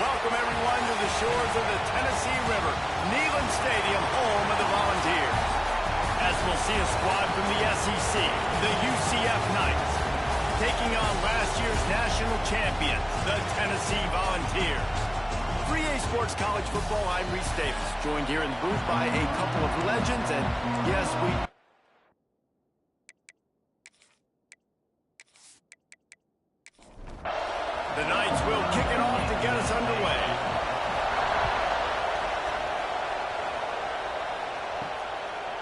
Welcome, everyone, to the shores of the Tennessee River, Neyland Stadium, home of the Volunteers. As we'll see a squad from the SEC, the UCF Knights, taking on last year's national champion, the Tennessee Volunteers. 3A Sports College Football, I'm Reese Davis, joined here in the booth by a couple of legends, and yes, the Knights will kick it off to get us underway.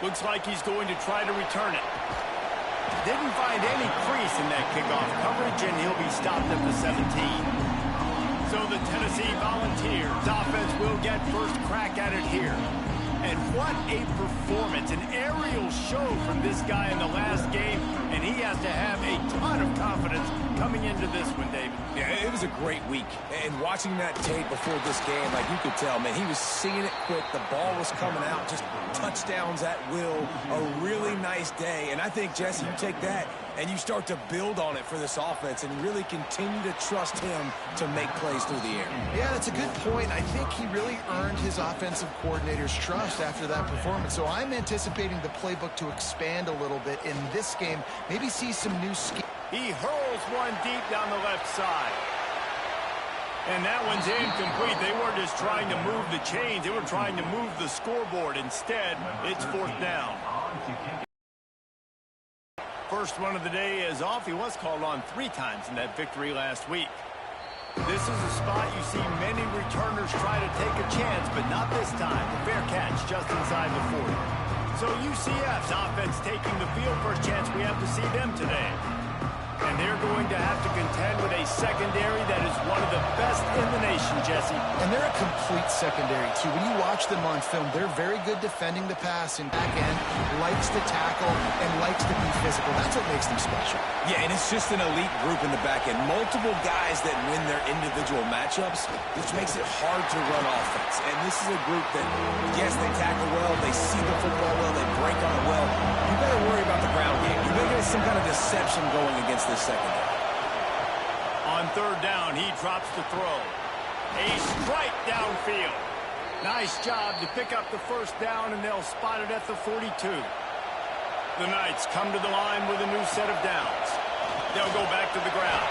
Looks like he's going to try to return it. Didn't find any crease in that kickoff coverage, and he'll be stopped at the 17. So the Tennessee Volunteers offense will get first crack at it here. And what a performance, an aerial show from this guy in the last game, and he has to have a ton of confidence coming into this one, David. Yeah, it was a great week. And watching that tape before this game, like you could tell, man, he was seeing it quick. The ball was coming out, just touchdowns at will. A really nice day. And I think, Jesse, you take that and you start to build on it for this offense and really continue to trust him to make plays through the air. Yeah, that's a good point. I think he really earned his offensive coordinator's trust after that performance. So I'm anticipating the playbook to expand a little bit in this game. Maybe see some new schemes. He hurls one deep down the left side. And that one's incomplete. They weren't just trying to move the chains. They were trying to move the scoreboard. Instead, it's fourth down. First one of the day is off. He was called on 3 times in that victory last week. This is a spot you see many returners try to take a chance, but not this time. The fair catch just inside the 40. So UCF's offense taking the field for a chance. We have to see them today. And they're going to have to contend with a secondary that is one of the best in the nation, Jesse. And they're a complete secondary, too. When you watch them on film, they're very good defending the pass in back end, likes to tackle, and likes to be physical. That's what makes them special. Yeah, and it's just an elite group in the back end. Multiple guys that win their individual matchups, which makes it hard to run offense. And this is a group that, yes, they tackle well, they see the football well, they break on it well. You better worry about the ground game. You better get some kind of deception going against this secondary. On third down, he drops the throw. A strike downfield. Nice job to pick up the first down, and they'll spot it at the 42. The Knights come to the line with a new set of downs. They'll go back to the ground.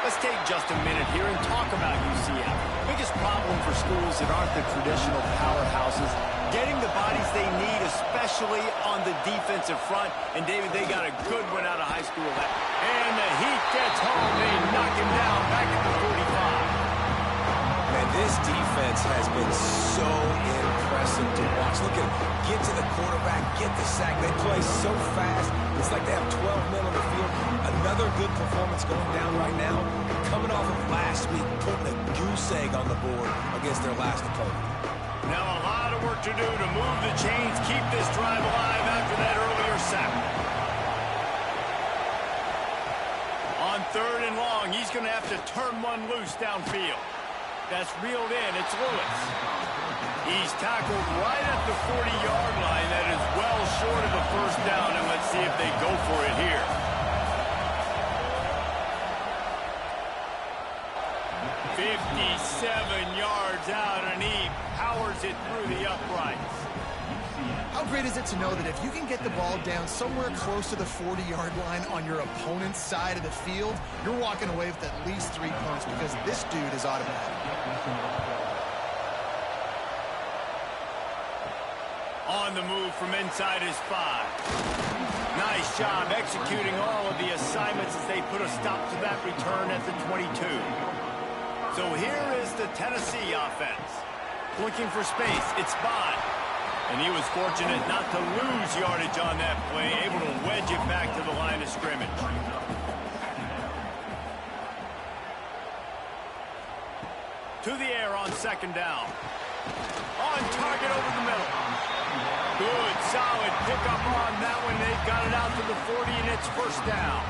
Let's take just a minute here and talk about UCF. Biggest problem for schools that aren't the traditional powerhouses, getting the bodies they need, especially on the defensive front. And, David, they got a good one out of high school. And the heat gets home. They knock him down back at the 45. Man, this defense has been so impressive to watch. Look at them. Get to the quarterback, get the sack. They play so fast. It's like they have 12 men on the field. Another good performance going down right now. Coming off of last week, putting a goose egg on the board against their last opponent. Now a lot of work to do to move the chains, keep this drive alive after that earlier sack. On third and long, he's going to have to turn one loose downfield. That's reeled in. It's Lewis. He's tackled right at the 40-yard line. That is well short of a first down, and let's see if they go for it here. "57 yards out, and he powers it through the uprights." How great is it to know that if you can get the ball down somewhere close to the 40-yard line on your opponent's side of the field, you're walking away with at least 3 points because this dude is automatic. On the move from inside his 5. Nice job executing all of the assignments as they put a stop to that return at the 22. So here is the Tennessee offense. Looking for space. It's Bond. And he was fortunate not to lose yardage on that play, able to wedge it back to the line of scrimmage. To the air on second down. On target over the middle. Good, solid pickup on that one. They've got it out to the 40, and it's first down.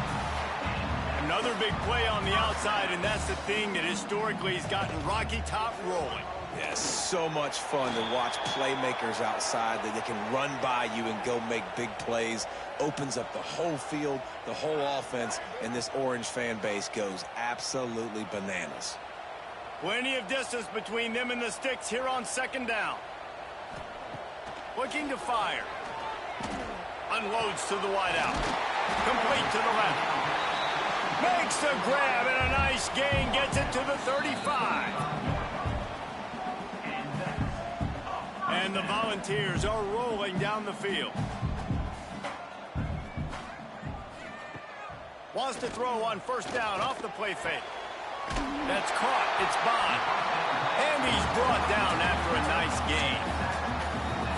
Another big play on the outside, and that's the thing that historically has gotten Rocky Top rolling. Yes, so much fun to watch playmakers outside that they can run by you and go make big plays. Opens up the whole field, the whole offense, and this Orange fan base goes absolutely bananas. Plenty of distance between them and the sticks here on second down. Looking to fire. Unloads to the wideout. Complete to the left. Makes the grab and a nice gain. Gets it to the 35. And the Volunteers are rolling down the field. Wants to throw on first down off the play fake. That's caught. It's Bond. And he's brought down after a nice gain.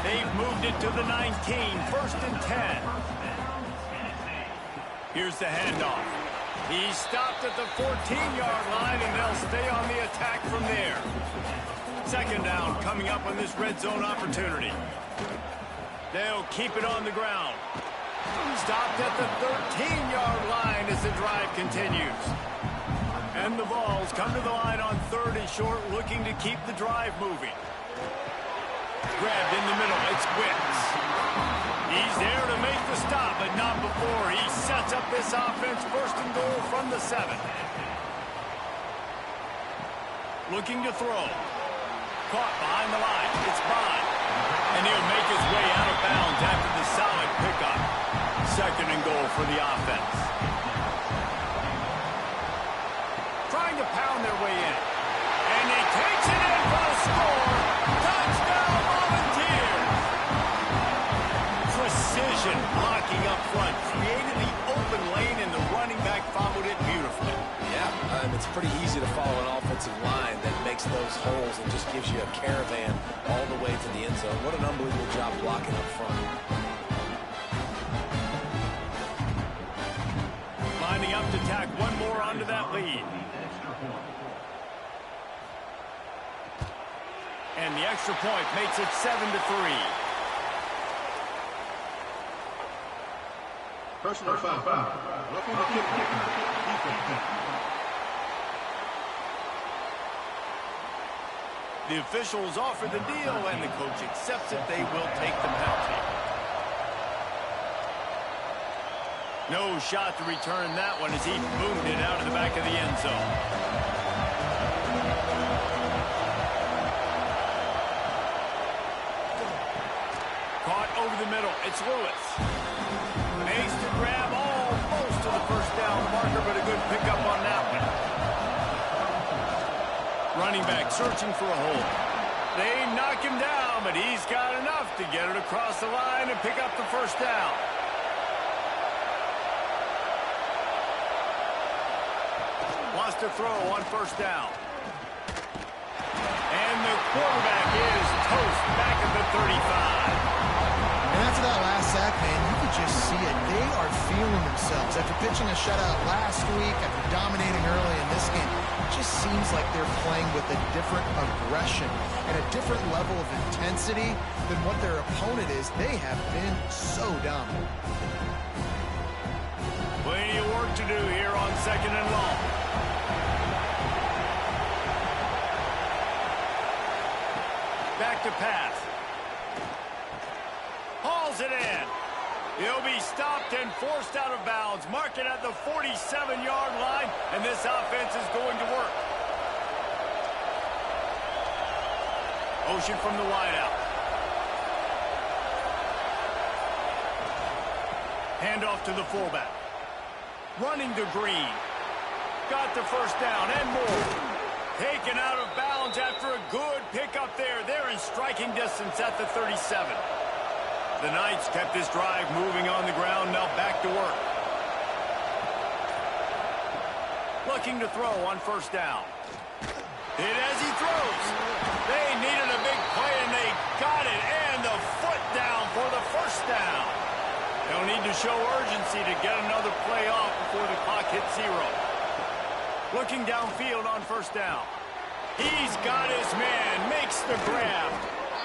They've moved it to the 19. First and 10. Here's the handoff. He's stopped at the 14-yard line, and they'll stay on the attack from there. Second down coming up on this red zone opportunity. They'll keep it on the ground. Stopped at the 13-yard line as the drive continues. And the Vols come to the line on third and short, looking to keep the drive moving. Grabbed in the middle, it's Wicks. He's there to make the stop, but not before he sets up this offense. First and goal from the 7. Looking to throw. Caught behind the line, it's Bond. And he'll make his way out of bounds after the solid pickup. Second and goal for the offense. Trying to pound their way in. And he takes it in for the score. Touchdown, Volunteers! Precision blocking up front. Created the open lane, and the running back followed it beautifully. Yeah, it's pretty easy to follow an offensive line that makes those holes and just gives you a caravan all the way to the end zone. What an unbelievable job blocking up front. Lining up to tack one more onto that lead. And the extra point makes it 7-3. Personal foul. Roughing the kick. The officials offer the deal, and the coach accepts it. They will take the penalty. No shot to return that one as he boomed it out of the back of the end zone. Caught over the middle. It's Lewis. Makes the grab almost to the first down marker, but a good pickup on that one. Running back searching for a hole. They knock him down, but he's got enough to get it across the line and pick up the first down. Wants to throw on first down. And the quarterback is toast back at the 35. And after that last sack, man, you could just see it. They are feeling themselves. After pitching a shutout last week, after dominating early in this game, it just seems like they're playing with a different aggression and a different level of intensity than what their opponent is. They have been so dominant. Plenty of work to do here on second and long. Back to pass. Hauls it in. He'll be stopped and forced out of bounds. Mark it at the 47-yard line, and this offense is going to work. Motion from the wideout. Handoff to the fullback. Running to Green. Got the first down and more. Taken out of bounds after a good pickup there. They're in striking distance at the 37. The Knights kept this drive moving on the ground. Now back to work. Looking to throw on first down. Hit as he throws. They needed a big play, and they got it. And the foot down for the first down. They'll need to show urgency to get another play off before the clock hits 0. Looking downfield on first down. He's got his man. Makes the grab.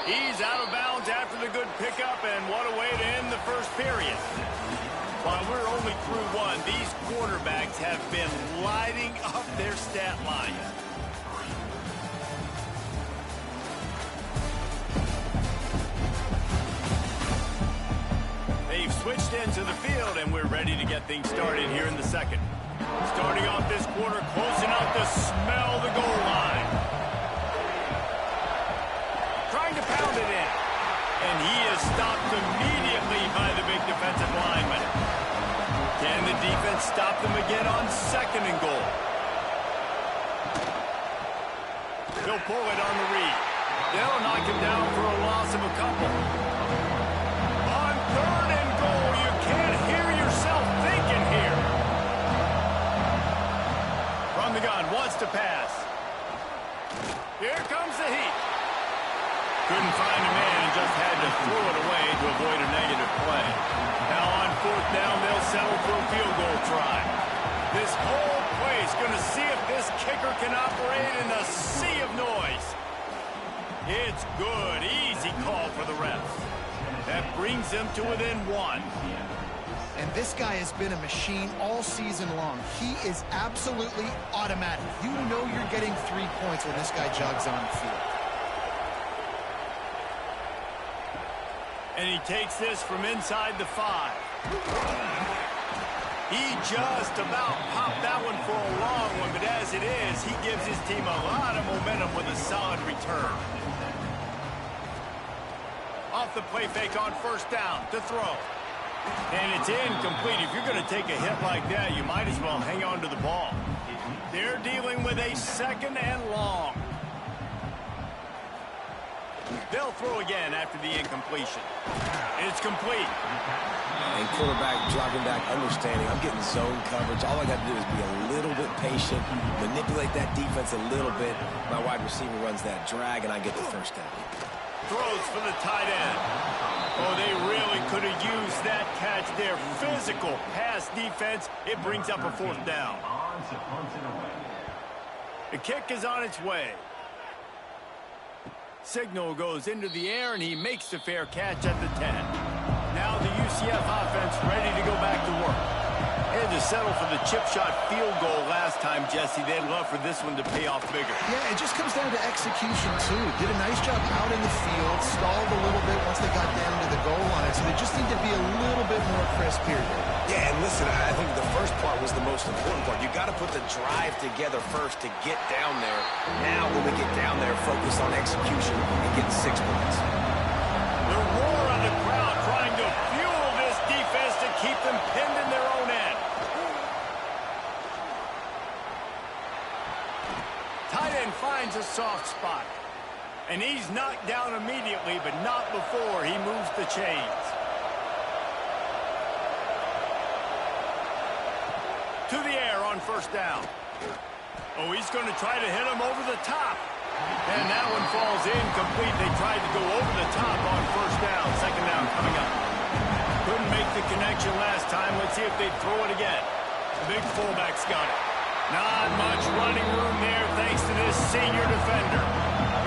He's out of bounds after the good pickup, and what a way to end the first period. While we're only through one, these quarterbacks have been lighting up their stat line. They've switched into the field, and we're ready to get things started here in the second. Starting off this quarter, close enough to smell the goal line. stopped immediately by the big defensive lineman. Can the defense stop them again on 2nd and goal? He'll pull it on the read. They'll knock him down for a loss of a couple. On 3rd and goal, you can't hear yourself thinking here. From the gun, wants to pass. Here comes the heat. Couldn't find a man and just had to throw it away to avoid a negative play. Now on 4th down, they'll settle for a field goal try. This whole place going to see if this kicker can operate in a sea of noise. It's good. Easy call for the refs. That brings them to within 1. And this guy has been a machine all season long. He is absolutely automatic. You know you're getting 3 points when this guy jogs on the field. And he takes this from inside the 5. He just about popped that one for a long one, but as it is, he gives his team a lot of momentum with a solid return. Off the play fake on 1st down to throw. And it's incomplete. If you're going to take a hit like that, you might as well hang on to the ball. They're dealing with a 2nd and long. They'll throw again after the incompletion. It's complete. And quarterback dropping back, understanding I'm getting zone coverage. All I got to do is be a little bit patient, manipulate that defense a little bit. My wide receiver runs that drag, and I get the 1st down. Throws for the tight end. Oh, they really could have used that catch there. Physical pass defense. It brings up a 4th down. The kick is on its way. Signal goes into the air, and he makes the fair catch at the 10. Now the UCF offense ready to go back to work. They had to settle for the chip shot field goal last time, Jesse. They'd love for this one to pay off bigger. Yeah, it just comes down to execution, too. Did a nice job out in the field, stalled a little bit once they got down to the goal line, so they just need to be a little bit more crisp here. Yeah, and listen, I think the first part was the most important part. You got to put the drive together first to get down there. Now, when we get down there, focus on execution and get 6 points. The roar of the crowd trying to fuel this defense to keep them pinned in their own end. Tight end finds a soft spot. And he's knocked down immediately, but not before he moves the chains. To the air on 1st down. Oh, he's going to try to hit him over the top. And that one falls incomplete. They tried to go over the top on 1st down. 2nd down coming up. Couldn't make the connection last time. Let's see if they throw it again. The big fullback's got it. Not much running room there thanks to this senior defender.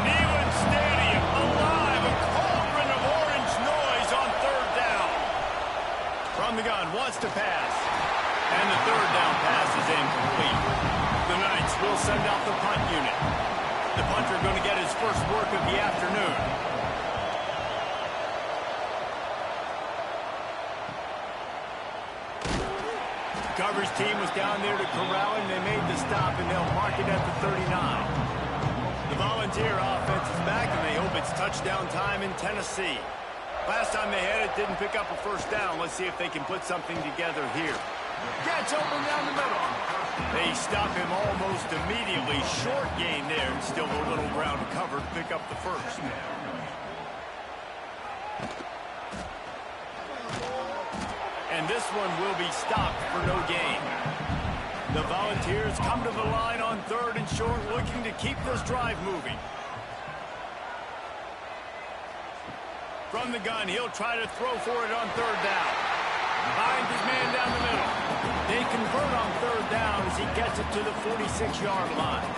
Neyland Stadium alive. A cauldron of orange noise on 3rd down. From the gun, wants to pass. And the 3rd down pass is incomplete. The Knights will send out the punt unit. The punter going to get his first work of the afternoon. The coverage team was down there to corral him. They made the stop, and they'll mark it at the 39. The Volunteer offense is back, and they hope it's touchdown time in Tennessee. Last time they had it, didn't pick up a 1st down. Let's see if they can put something together here. Gets open down the middle. They stop him almost immediately. Short gain there, and still a little ground covered. Pick up the 1st. And this one will be stopped for no gain. The Volunteers come to the line on 3rd and short, looking to keep this drive moving. From the gun, he'll try to throw for it on 3rd down. Finds his man down the middle. They convert on 3rd down as he gets it to the 46-yard line.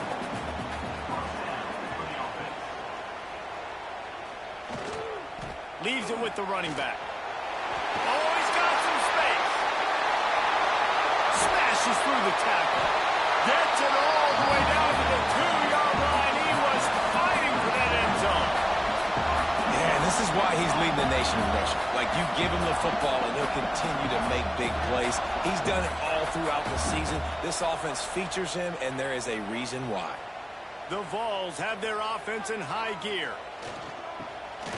Leaves it with the running back. Oh, he's got some space. Smashes through the tackle. Gets it all the way down to the 2-yard line. He was fighting for that end zone. Yeah, this is why he's leading the nation in rushing. Like, you give him the football, and he'll continue to make big plays. He's done it all throughout the season. This offense features him, and there is a reason why. The Vols have their offense in high gear.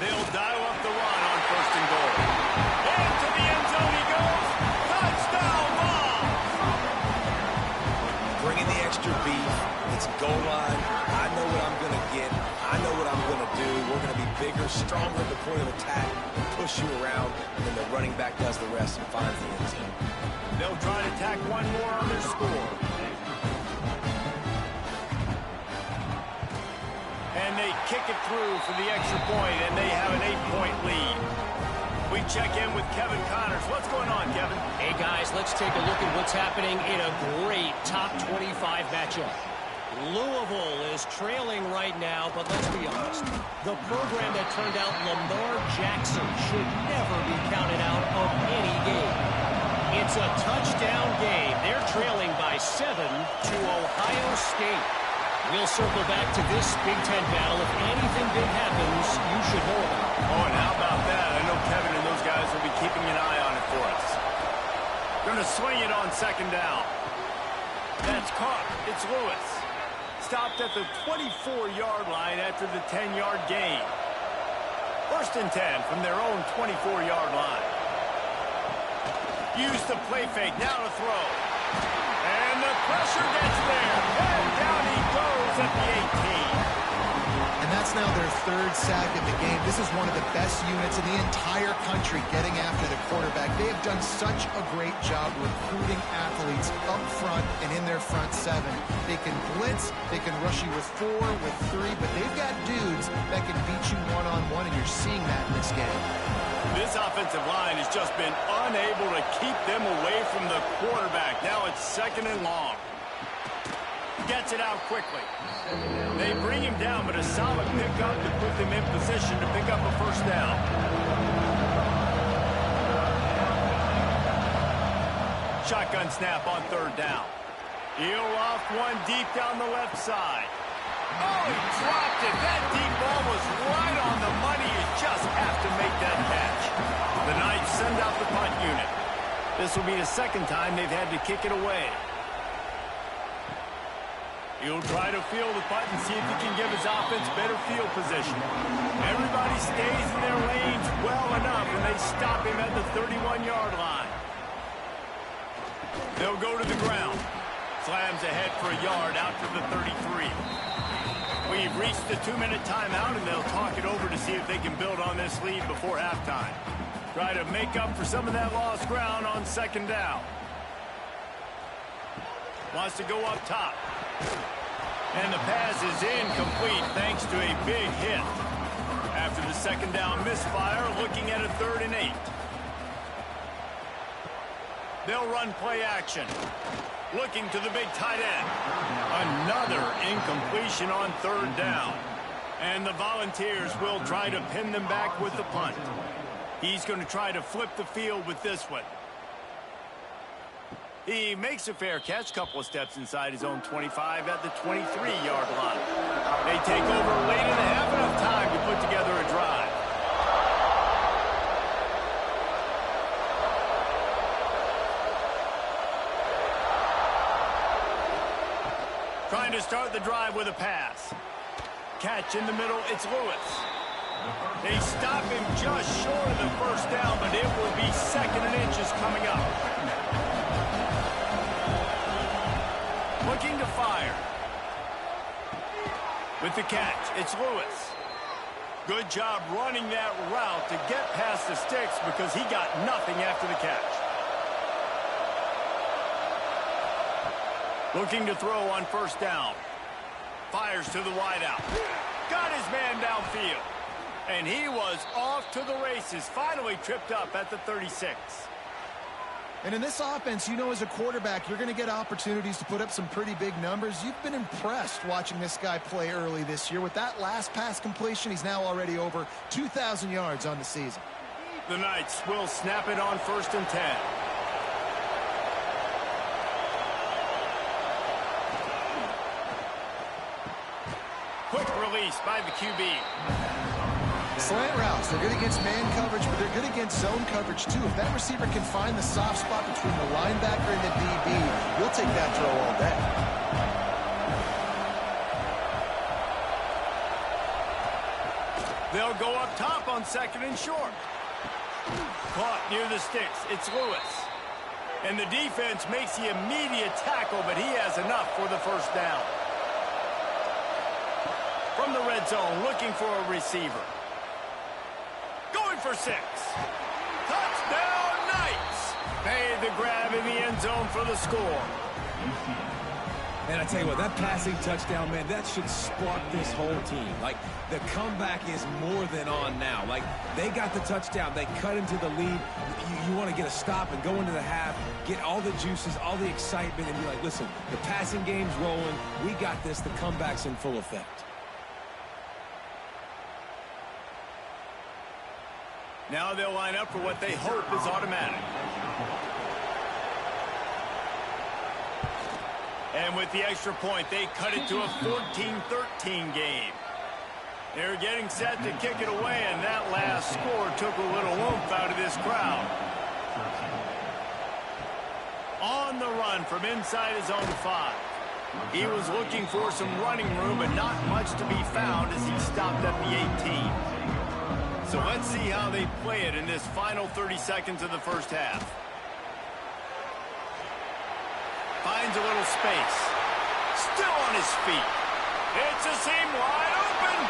They'll dial up the run on 1st and goal. Into the end zone he goes. Touchdown ball. Bringing the extra beef. It's goal line. I know what I'm going to get. I know what I'm going to do. We're going to be bigger, stronger at the point of attack, push you around, and then the running back does the rest and finds the end zone. They'll try to tack one more on their score. And they kick it through for the extra point, and they have an 8-point lead. We check in with Kevin Connors. What's going on, Kevin? Hey, guys, let's take a look at what's happening in a great top 25 matchup. Louisville is trailing right now, but let's be honest. The program that turned out Lamar Jackson should never be counted out of any game. It's a touchdown game. They're trailing by 7 to Ohio State. We'll circle back to this Big Ten battle. If anything big happens, you should know about it. Oh, and how about that? I know Kevin and those guys will be keeping an eye on it for us. Going to swing it on second down. That's caught. It's Lewis. Stopped at the 24-yard line after the 10-yard gain. 1st and 10 from their own 24-yard line. Use the play fake. Now to throw. And the pressure gets there. And down he goes at the 18. And that's now their 3rd sack of the game. This is one of the best units in the entire country getting after the quarterback. They have done such a great job recruiting athletes up front and in their front 7. They can blitz, they can rush you with 4, with 3, but they've got dudes that can beat you one-on-one, and you're seeing that in this game. This offensive line has just been unable to keep them away from the quarterback. Now it's 2nd and long. Gets it out quickly. They bring him down, but a solid pickup to put them in position to pick up a 1st down. Shotgun snap on 3rd down. He'll off one deep down the left side. Oh, he dropped it. That deep ball was right on the money. You just have to make that catch. The Knights send out the punt unit. This will be the 2nd time they've had to kick it away. He'll try to field the punt and see if he can give his offense better field position. Everybody stays in their lanes well enough, and they stop him at the 31-yard line. They'll go to the ground. Slams ahead for a yard out to the 33. We've reached the 2-minute timeout, and they'll talk it over to see if they can build on this lead before halftime. Try to make up for some of that lost ground on 2nd down. Wants to go up top. And the pass is incomplete thanks to a big hit. After the 2nd down misfire, looking at a 3rd and 8. They'll run play action. Looking to the big tight end. Another incompletion on 3rd down. And the Volunteers will try to pin them back with the punt. He's going to try to flip the field with this one. He makes a fair catch, couple of steps inside his own 25 at the 23-yard line. They take over late in the half, enough time to put together a drive. Trying to start the drive with a pass. Catch in the middle, it's Lewis. They stop him just short of the 1st down, but it will be 2nd and inches coming up. Looking to fire. With the catch, it's Lewis. Good job running that route to get past the sticks because he got nothing after the catch. Looking to throw on 1st down. Fires to the wideout. Got his man downfield. And he was off to the races. Finally tripped up at the 36. And in this offense, you know, as a quarterback, you're going to get opportunities to put up some pretty big numbers. You've been impressed watching this guy play early this year. With that last pass completion, he's now already over 2,000 yards on the season. The Knights will snap it on 1st and 10. Quick release by the QB. Slant routes, they're good against man coverage, but they're good against zone coverage too. If that receiver can find the soft spot between the linebacker and the DB, you'll take that throw all day. They'll go up top on 2nd and short. caught near the sticks. It's Lewis. And the defense makes the immediate tackle, but he has enough for the first down. From the red zone, looking for a receiver. Going for 6. Touchdown, Knights! Made the grab in the end zone for the score. And I tell you what, that passing touchdown, man, that should spark this whole team. Like, the comeback is more than on now. Like, they got the touchdown. They cut into the lead. You want to get a stop and go into the half, get all the juices, all the excitement, and be like, listen, the passing game's rolling. We got this. The comeback's in full effect. Now they'll line up for what they hope is automatic. And with the extra point, they cut it to a 14-13 game. They're getting set to kick it away, and that last score took a little oomph out of this crowd. On the run from inside his own 5. He was looking for some running room, but not much to be found as he stopped at the 18. So let's see how they play it in this final 30 seconds of the first half. Finds a little space. Still on his feet. It's a seam wide open.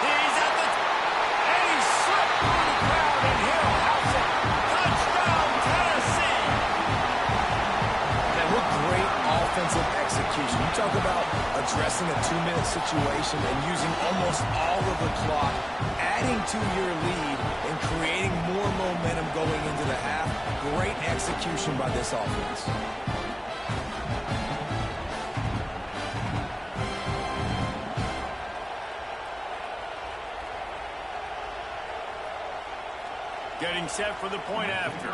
He's at the... And he slipped through the crowd, and Hill has it. Touchdown, Tennessee. Man, what great offensive execution. You talk about addressing a 2-minute situation and using almost all of the clock, adding to your lead and creating more momentum going into the half. Great execution by this offense. Getting set for the point after.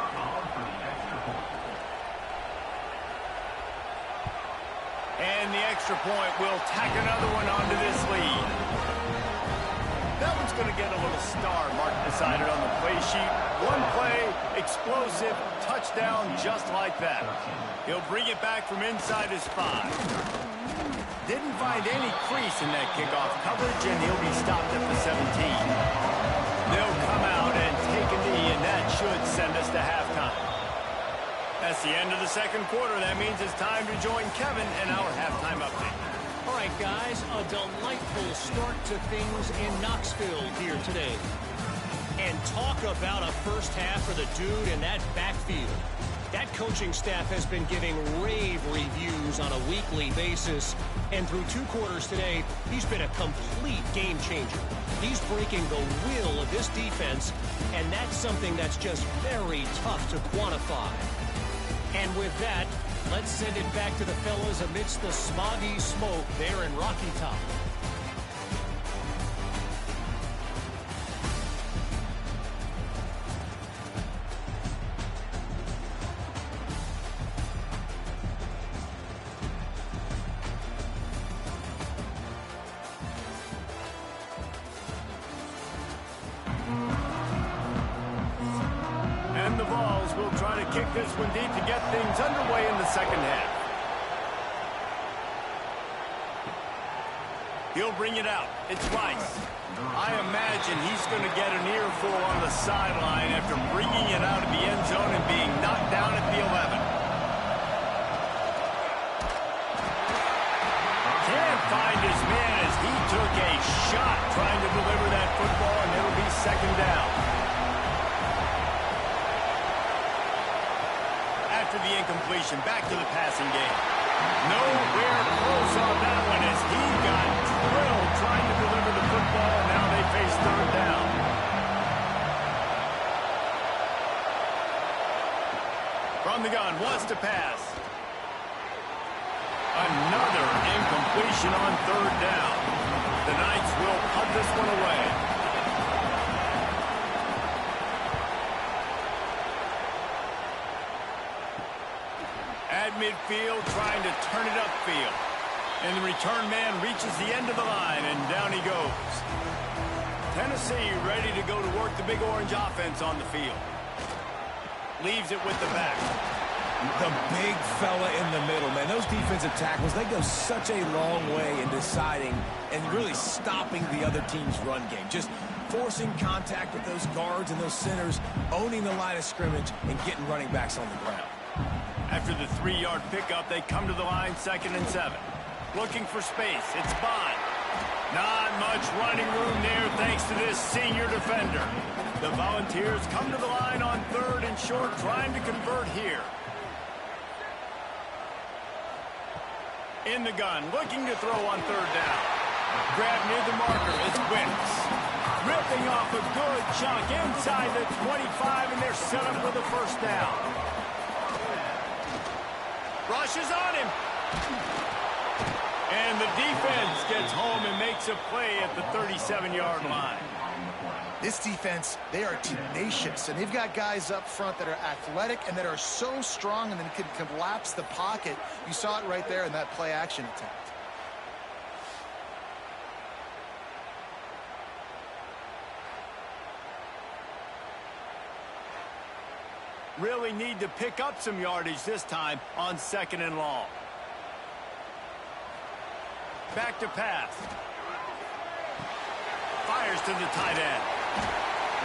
And the extra point will tack another one onto this lead. That one's going to get a little star mark beside it on the play sheet. One play, explosive, touchdown just like that. He'll bring it back from inside his 5. Didn't find any crease in that kickoff coverage, and he'll be stopped at the 17. They'll come out and take a knee, and that should send us to halftime. That's the end of the second quarter. That means it's time to join Kevin in our halftime update. All right, guys, a delightful start to things in Knoxville here today. And talk about a first half for the dude in that backfield. That coaching staff has been giving rave reviews on a weekly basis. And through 2 quarters today, he's been a complete game changer. He's breaking the will of this defense, and that's something that's just very tough to quantify. And with that, let's send it back to the fellas amidst the smoggy smoke there in Rocky Top. The Vols will try to kick this one deep to get things underway in the second half. He'll bring it out. It's Rice. I imagine he's going to get an earful on the sideline after bringing it out of the end zone and being knocked down at the 11. Can't find his man as he took a shot trying to deliver that football, and it'll be second down. After the incompletion, back to the passing game. Nowhere close on that one as he got drilled trying to deliver the football, and now they face third down. From the gun, wants to pass. Another incompletion on third down. The Knights will punt this one away. At midfield, trying to turn it upfield. And the return man reaches the end of the line, and down he goes. Tennessee ready to go to work the Big Orange offense on the field. Leaves it with the back. The big fella in the middle, man. Those defensive tackles, they go such a long way in deciding and really stopping the other team's run game. Just forcing contact with those guards and those centers, owning the line of scrimmage, and getting running backs on the ground. After the 3-yard pickup, they come to the line 2nd and 7. Looking for space. It's Bond. Not much running room there thanks to this senior defender. The Volunteers come to the line on 3rd and short, trying to convert here. In the gun, looking to throw on 3rd down. Grab near the marker is Wicks. Ripping off a good chunk inside the 25, and they're set up with a 1st down. Rushes on him. And the defense gets home and makes a play at the 37-yard line. This defense, they are tenacious, and they've got guys up front that are athletic and that are so strong and then can collapse the pocket. You saw it right there in that play-action attempt. Really need to pick up some yardage this time on 2nd and long. Back to pass. Fires to the tight end.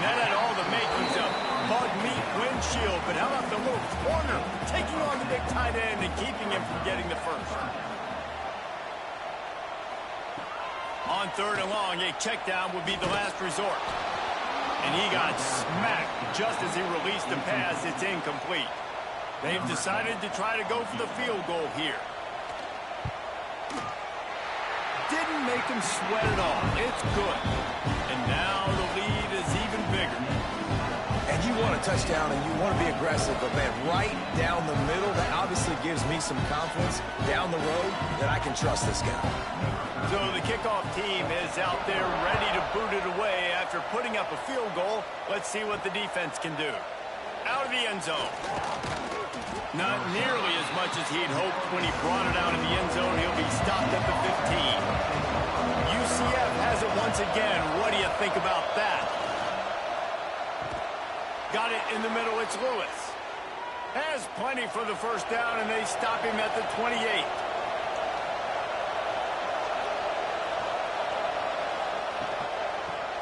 That had all the makings of bug meat windshield, but how about the little corner taking on the big tight end and keeping him from getting the 1st? On 3rd and long, a check down would be the last resort. And he got smacked just as he released the pass. It's incomplete. They've decided to try to go for the field goal here. Didn't make him sweat at all. It's good. And now the lead is even bigger. And you want a touchdown and you want to be aggressive, but man, right down the middle, that obviously gives me some confidence down the road that I can trust this guy. So the kickoff team is out there ready to boot it away after putting up a field goal. Let's see what the defense can do. Out of the end zone. Not nearly as much as he'd hoped when he brought it out of the end zone. He'll be stopped at the 15. UCF has it once again. What do you think about that? Got it in the middle. It's Lewis. Has plenty for the 1st down, and they stop him at the 28.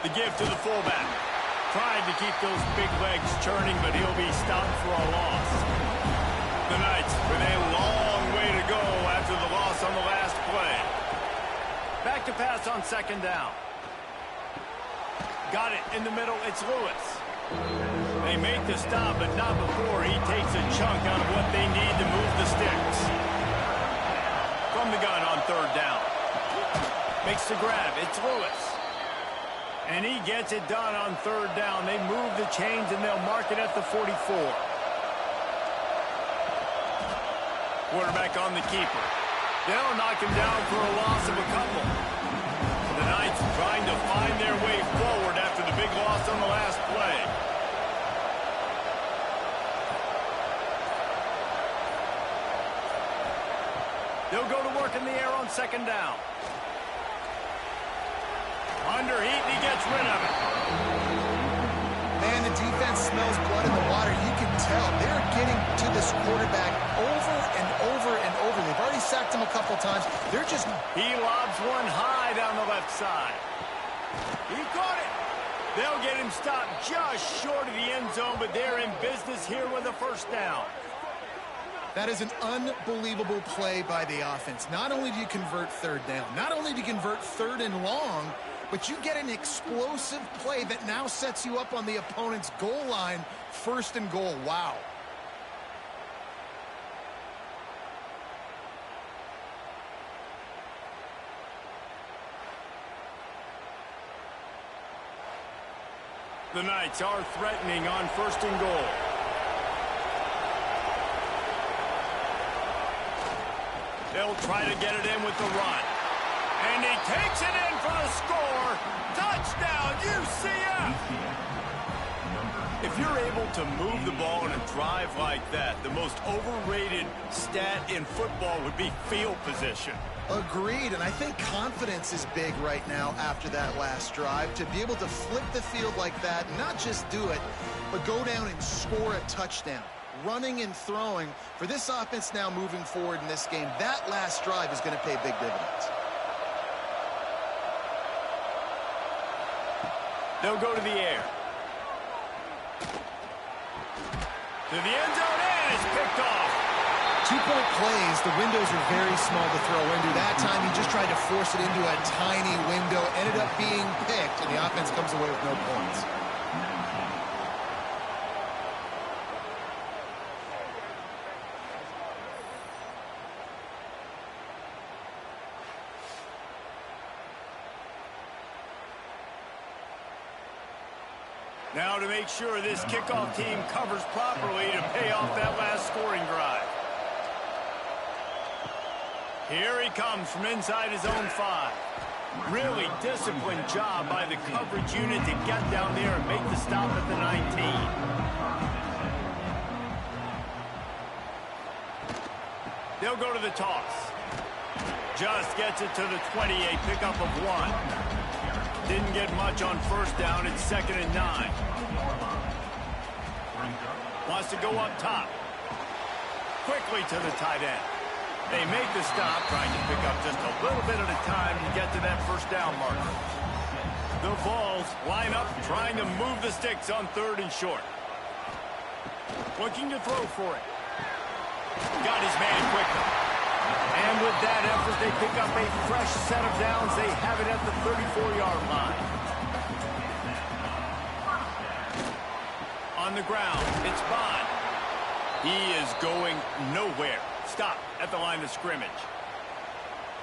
The give to the fullback. Trying to keep those big legs churning, but he'll be stopped for a loss. The Knights with a long way to go after the loss on the last play. Back to pass on 2nd down. Got it in the middle. It's Lewis. They make the stop, but not before he takes a chunk out of what they need to move the sticks. From the gun on 3rd down. Makes the grab. It's Lewis. And he gets it done on 3rd down. They move the chains, and they'll mark it at the 44. Quarterback on the keeper. They'll knock him down for a loss of a couple. The Knights trying to find their way forward after the big loss on the last play. They'll go to work in the air on 2nd down. Under heat, and he gets rid of it. Man, the defense smells blood in the water. You can tell they're getting to this quarterback over and over and over. They've already sacked him a couple times. They're just... He lobs one high down the left side. He caught it. They'll get him stopped just short of the end zone, but they're in business here with a 1st down. That is an unbelievable play by the offense. Not only do you convert 3rd down, not only do you convert 3rd and long, but you get an explosive play that now sets you up on the opponent's goal line, 1st and goal. Wow. The Knights are threatening on 1st and goal. They'll try to get it in with the run. And he takes it in for the score. Touchdown, UCF! If you're able to move the ball in a drive like that, the most overrated stat in football would be field position. Agreed, and I think confidence is big right now after that last drive. To be able to flip the field like that, not just do it, but go down and score a touchdown. Running and throwing for this offense now moving forward in this game, that last drive is going to pay big dividends. They'll go to the air. To the end zone, and it's picked off. 2-point plays, the windows are very small to throw into. That time he just tried to force it into a tiny window, ended up being picked, and the offense comes away with no points. Now to make sure this kickoff team covers properly to pay off that last scoring drive. Here he comes from inside his own 5. Really disciplined job by the coverage unit to get down there and make the stop at the 19. They'll go to the toss. Just gets it to the 20, a pickup of 1. Didn't get much on first down. It's 2nd and 9. Wants to go up top. Quickly to the tight end. They make the stop, trying to pick up just a little bit at a time to get to that first down marker. The Vols line up, trying to move the sticks on 3rd and short. Looking to throw for it. Got his man quickly. And with that effort, they pick up a fresh set of downs. They have it at the 34-yard line. On the ground, it's Bond. He is going nowhere. Stop at the line of scrimmage.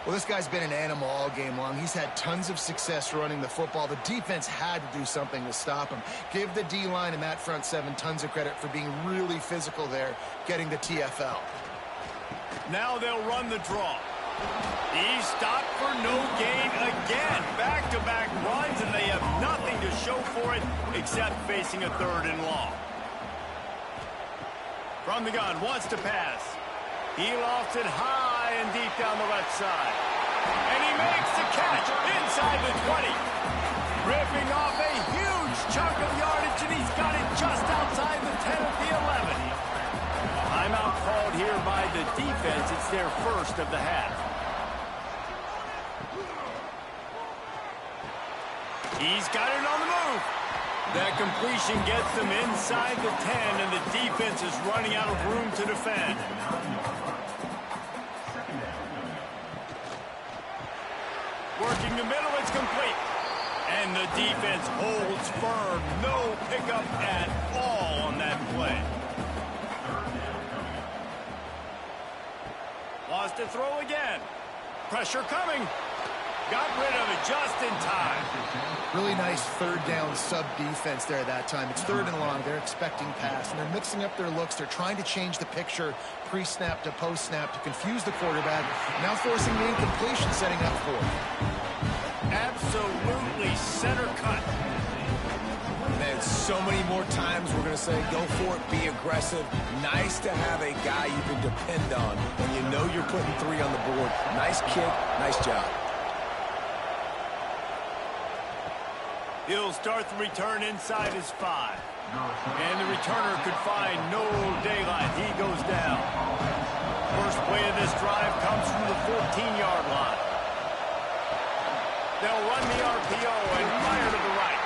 Well, this guy's been an animal all game long. He's had tons of success running the football. The defense had to do something to stop him. Give the D-line and that front 7 tons of credit for being really physical there, getting the TFL. Now they'll run the draw. He stopped for no gain again. Back-to-back runs, and they have nothing to show for it except facing a 3rd and long. From the gun, wants to pass. He lofts it high and deep down the left side. And he makes the catch inside the 20. Ripping off a huge chunk of yardage, and he's got it just outside the 10 of the 11. Timeout called here by the defense. It's their first of the half. He's got it on the move. That completion gets them inside the 10, and the defense is running out of room to defend. Working the middle, it's complete. And the defense holds firm. No pickup at all on that play. Lost to throw again. Pressure coming. Got rid of it just in time. Really nice 3rd down sub-defense there that time. It's 3rd and long. They're expecting pass, and they're mixing up their looks. They're trying to change the picture pre-snap to post-snap to confuse the quarterback. Now forcing the incompletion, setting up for it. Absolutely center cut. Man, so many more times we're going to say, go for it, be aggressive. Nice to have a guy you can depend on when you know you're putting 3 on the board. Nice kick, nice job. He'll start the return inside his 5. And the returner could find no daylight. He goes down. First play of this drive comes from the 14-yard line. They'll run the RPO and fire to the right.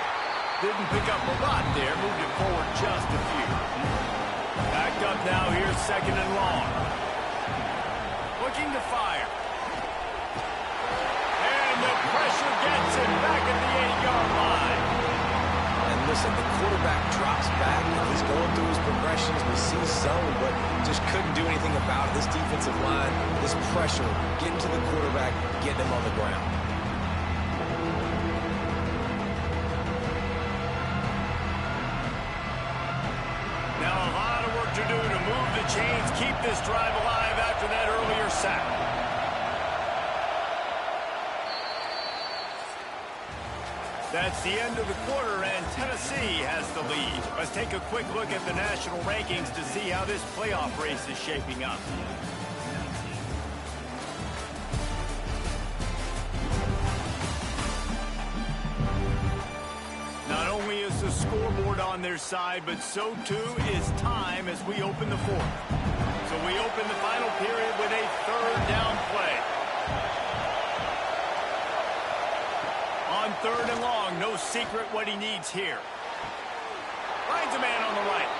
Didn't pick up a lot there. Moved it forward just a few. Backed up now. Here's 2nd and long. Looking to fire. And the pressure gets him back at the 8-yard line. And listen, the quarterback drops back. He's going through his progressions. We see zone, but just couldn't do anything about it. This defensive line, this pressure, getting to the quarterback, getting him on the ground. Now a lot of work to do to move the chains, keep this drive alive after that earlier sack. That's the end of the quarter, and Tennessee has the lead. Let's take a quick look at the national rankings to see how this playoff race is shaping up. Not only is the scoreboard on their side, but so too is time as we open the 4th. So we open the final period with a 3rd down play. On 3rd and long. No secret what he needs here. Finds a man on the right.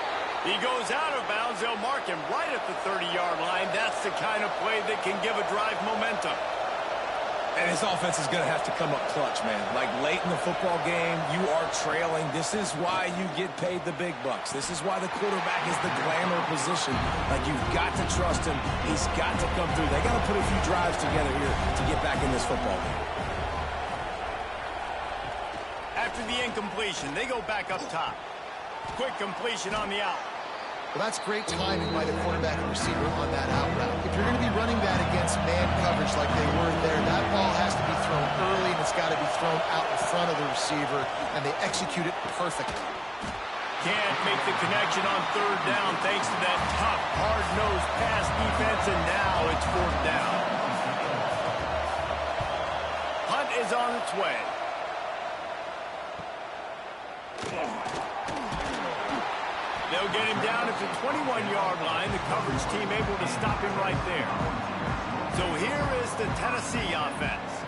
He goes out of bounds. They'll mark him right at the 30-yard line. That's the kind of play that can give a drive momentum. And his offense is going to have to come up clutch, man. Like late in the football game, you are trailing. This is why you get paid the big bucks. This is why the quarterback is the glamour position. Like, you've got to trust him. He's got to come through. They got to put a few drives together here to get back in this football game. After the incompletion, they go back up top. Quick completion on the out. Well, that's great timing by the quarterback and receiver on that out route. If you're going to be running that against man coverage like they were there, that ball has to be thrown early, and it's got to be thrown out in front of the receiver, and they execute it perfectly. Can't make the connection on 3rd down thanks to that tough, hard-nosed pass defense, and now it's 4th down. Hunt is on its way. They'll get him down at the 21-yard line. The coverage team able to stop him right there. So here is the Tennessee offense.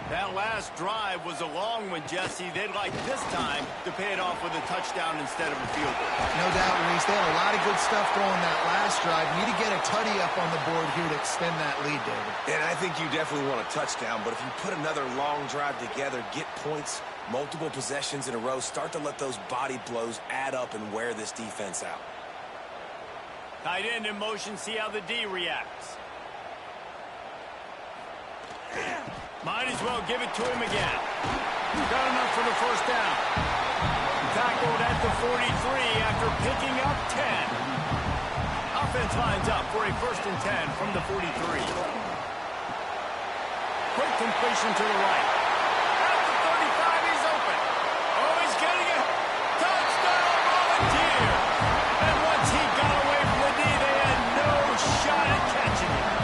That last drive was a long one, Jesse. They'd like this time to pay it off with a touchdown instead of a field goal. No doubt, Reese. They had a lot of good stuff going that last drive. Need to get a tutty up on the board here to extend that lead, David. And I think you definitely want a touchdown, but if you put another long drive together, get points, multiple possessions in a row, start to let those body blows add up and wear this defense out. Tight end in motion, see how the D reacts. Might as well give it to him again. Got enough for the 1st down. Tackled at the 43 after picking up 10. Offense lines up for a 1st and 10 from the 43. Quick completion to the right. At the 35, he's open. Oh, he's getting it. Touchdown, Volunteer. And once he got away from the D, they had no shot at catching him.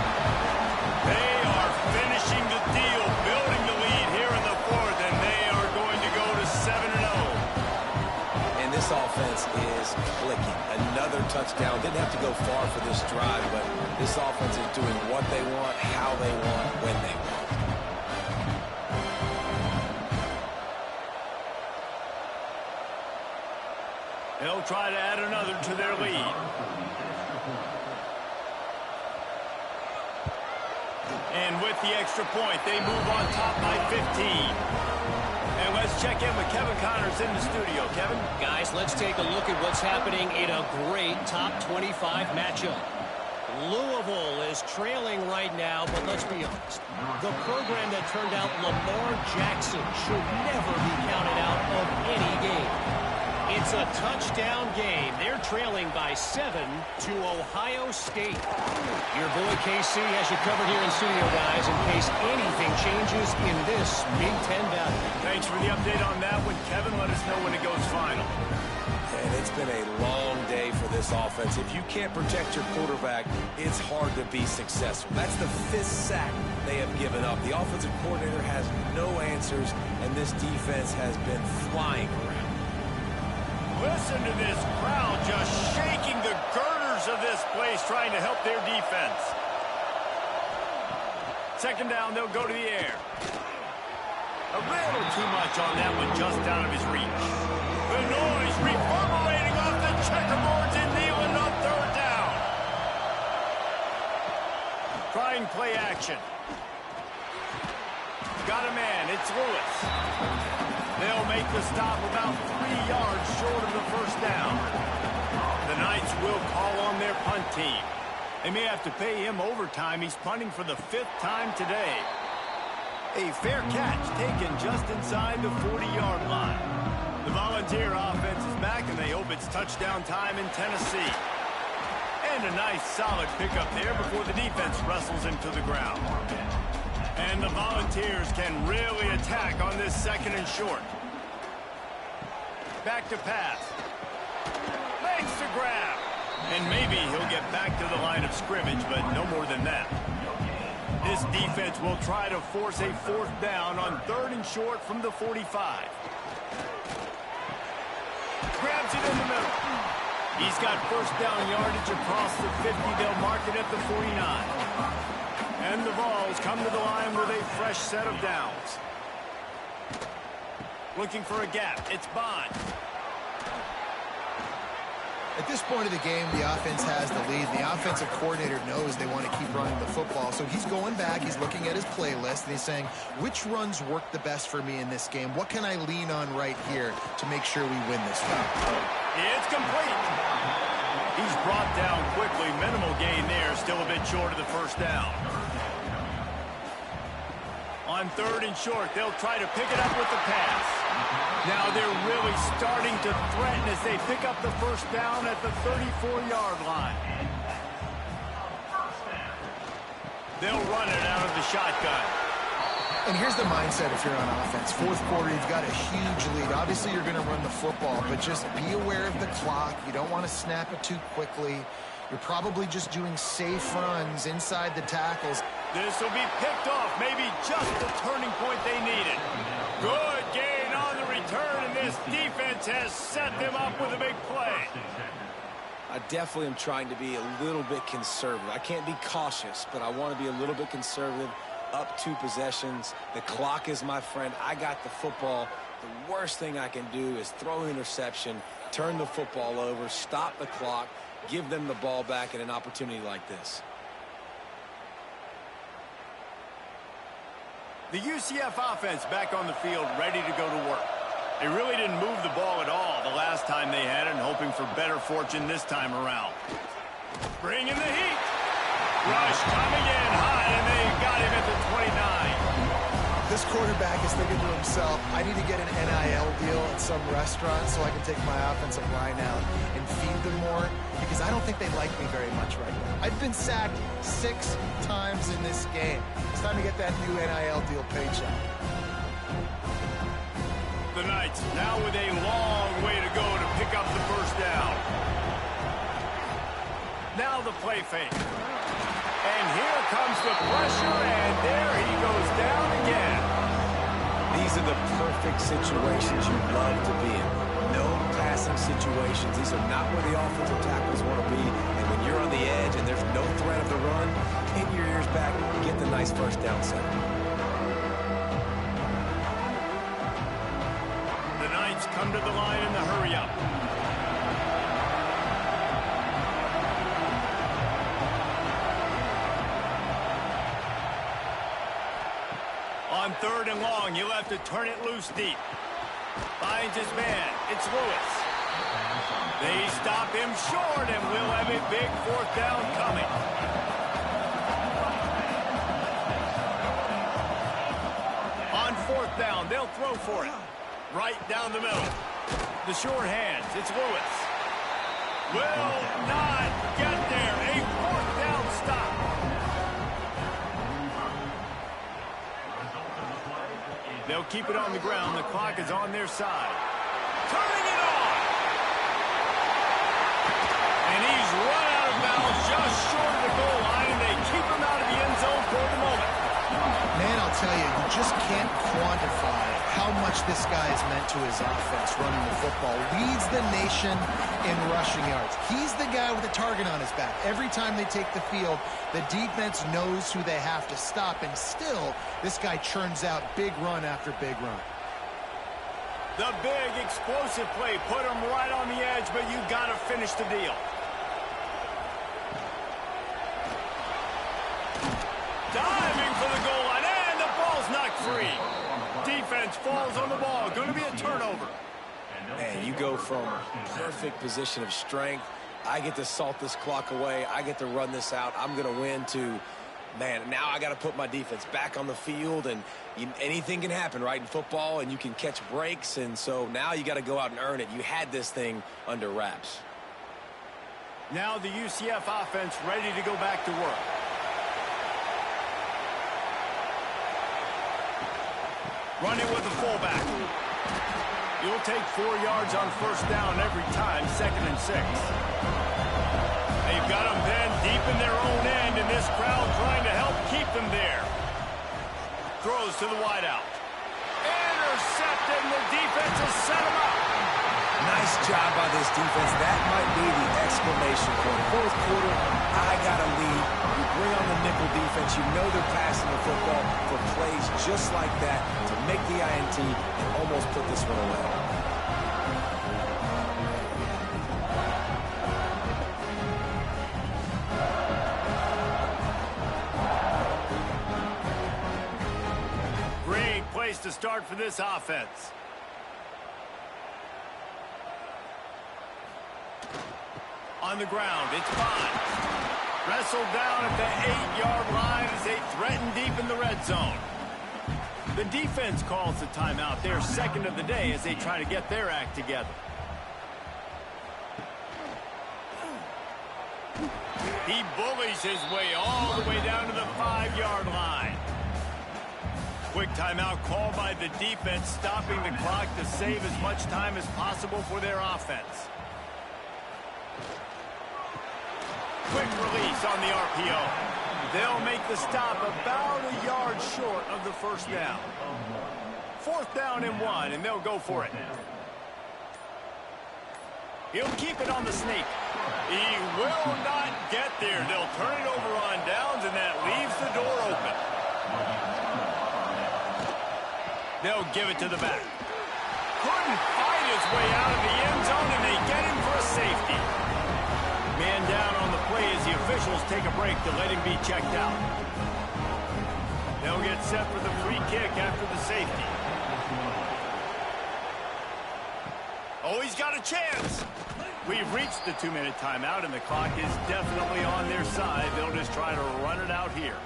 They are finishing the deal, building the lead here in the 4th, and they are going to go to 7-0. And this offense is clicking. Another touchdown. Didn't have to go far for this drive, but this offense is doing what they want, how they want, when they want. They'll try to add another to their lead. And with the extra point, they move on top by 15. And let's check in with Kevin Connors in the studio. Kevin? Guys, let's take a look at what's happening in a great top 25 matchup. Louisville is trailing right now, but let's be honest. The program that turned out Lamar Jackson should never be counted out of any game. It's a touchdown game. They're trailing by 7 to Ohio State. Your boy KC has you covered here in studio, guys, in case anything changes in this Big Ten battle. Thanks for the update on that one, Kevin. Let us know when it goes final. And it's been a long day for this offense. If you can't protect your quarterback, it's hard to be successful. That's the 5th sack they have given up. The offensive coordinator has no answers, and this defense has been flying around. Listen to this crowd just shaking the girders of this place, trying to help their defense. 2nd down, they'll go to the air. A little too much on that one, just out of his reach. The noise reverberating off the checkerboards in Neyland on 3rd down. Trying play action. Got a man, it's Lewis. They'll make the stop about 3 yards short of the 1st down. The Knights will call on their punt team. They may have to pay him overtime. He's punting for the 5th time today. A fair catch taken just inside the 40-yard line. The Volunteer offense is back, and they hope it's touchdown time in Tennessee. And a nice solid pickup there before the defense wrestles him to the ground. And the Volunteers can really attack on this 2nd and short. Back to pass. Makes the grab. And maybe he'll get back to the line of scrimmage, but no more than that. This defense will try to force a 4th down on 3rd and short from the 45. Grabs it in the middle. He's got 1st down yardage across the 50. They'll mark it at the 49. And the Vols come to the line with a fresh set of downs. Looking for a gap. It's Bond. At this point of the game, the offense has the lead. The offensive coordinator knows they want to keep running the football. So he's going back, he's looking at his playlist, and he's saying, which runs work the best for me in this game? What can I lean on right here to make sure we win this game? It's complete. He's brought down quickly. Minimal gain there. Still a bit short of the first down. On 3rd and short, they'll try to pick it up with the pass. Now they're really starting to threaten as they pick up the first down at the 34-yard line. They'll run it out of the shotgun. And here's the mindset if you're on offense. 4th quarter, you've got a huge lead. Obviously, you're going to run the football, but just be aware of the clock. You don't want to snap it too quickly. You're probably just doing safe runs inside the tackles. This will be picked off, maybe just the turning point they needed. Good gain on the return, and this defense has set them up with a big play. I definitely am trying to be a little bit conservative. I can't be cautious, but I want to be a little bit conservative. Up 2 possessions. The clock is my friend. I got the football. The worst thing I can do is throw an interception, turn the football over, stop the clock, give them the ball back at an opportunity like this. The UCF offense back on the field, ready to go to work. They really didn't move the ball at all the last time they had it, and hoping for better fortune this time around. Bringing the heat. Rush coming in high, and they got him at the 29. This quarterback is thinking to himself, I need to get an NIL deal at some restaurant so I can take my offensive line out and feed them more, because I don't think they like me very much right now. I've been sacked 6 times in this game. It's time to get that new NIL deal paycheck. The Knights now with a long way to go to pick up the first down. Now the play fake. And here comes the pressure, and there he goes down again. These are the perfect situations you love to be in. No passing situations. These are not where the offensive tackles want to be. And when you're on the edge and there's no threat of the run, pin your ears back and get the nice first down set. The Knights come to the line in the hurry-up. On 3rd and long, he'll have to turn it loose deep. Finds his man. It's Lewis. They stop him short, and we'll have a big 4th down coming. On 4th down, they'll throw for it. Right down the middle. The short hands. It's Lewis. Will not get there. A 4th down stop. They'll keep it on the ground. The clock is on their side. Turning it on. And he's run out of bounds just short of the goal line, and they keep him out of the end zone for the moment. Man, I'll tell you, you just can't quantify how much this guy has meant to his offense running the football. Leads the nation in rushing yards. He's the guy with the target on his back. Every time they take the field, the defense knows who they have to stop, and still, this guy churns out big run after big run. The big explosive play put him right on the edge, but you got to finish the deal. Diving for the goal line, and the ball's knocked free. Defense falls on the ball. Going to be a turnover. Man, you go from perfect position of strength. I get to salt this clock away. I get to run this out. I'm going to win to, man, now I got to put my defense back on the field, and anything can happen, right, in football, and you can catch breaks, and so now you got to go out and earn it. You had this thing under wraps. Now the UCF offense ready to go back to work. Running with the fullback. You'll take 4 yards on 1st down every time, 2nd and 6. They've got them then deep in their own end, and this crowd trying to help keep them there. Throws to the wideout. Intercepted, and the defense has set him up. Nice job by this defense. That might be the exclamation point. 4th quarter, I got a lead. You bring on the nickel defense. You know they're passing the football for plays just like that to make the INT and almost put this one away. Great place to start for this offense. On the ground, it's Bonds. Wrestled down at the 8-yard line as they threaten deep in the red zone. The defense calls the timeout. They're second of the day as they try to get their act together. He bullies his way all the way down to the 5-yard line. Quick timeout called by the defense, stopping the clock to save as much time as possible for their offense. Quick release on the RPO. They'll make the stop about a yard short of the first down. 4th down and 1, and they'll go for it. He'll keep it on the sneak. He will not get there. They'll turn it over on downs, and that leaves the door open. They'll give it to the back. Couldn't fight his way out of the end zone, and they get him for a safety. Man down on the play as the officials take a break to let him be checked out. They'll get set for the free kick after the safety. Oh, he's got a chance. We've reached the 2-minute timeout, and the clock is definitely on their side. They'll just try to run it out here.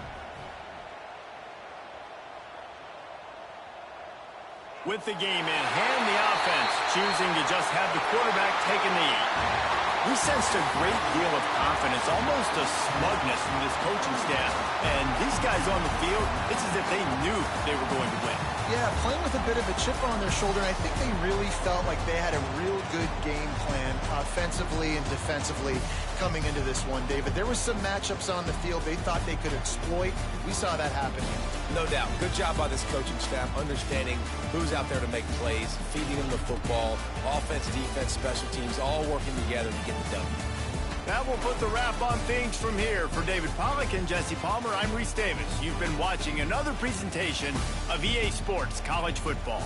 With the game in hand, the offense choosing to just have the quarterback take a knee. We sensed a great deal of confidence, almost a smugness from this coaching staff. And these guys on the field, it's as if they knew they were going to win. Yeah, playing with a bit of a chip on their shoulder. I think they really felt like they had a real good game plan offensively and defensively coming into this one, David. There was some matchups on the field they thought they could exploit. We saw that happen. No doubt. Good job by this coaching staff, understanding who's out there to make plays, feeding them the football, offense, defense, special teams, all working together to get the W. That will put the wrap on things from here. For David Pollack and Jesse Palmer, I'm Reese Davis. You've been watching another presentation of EA Sports College Football.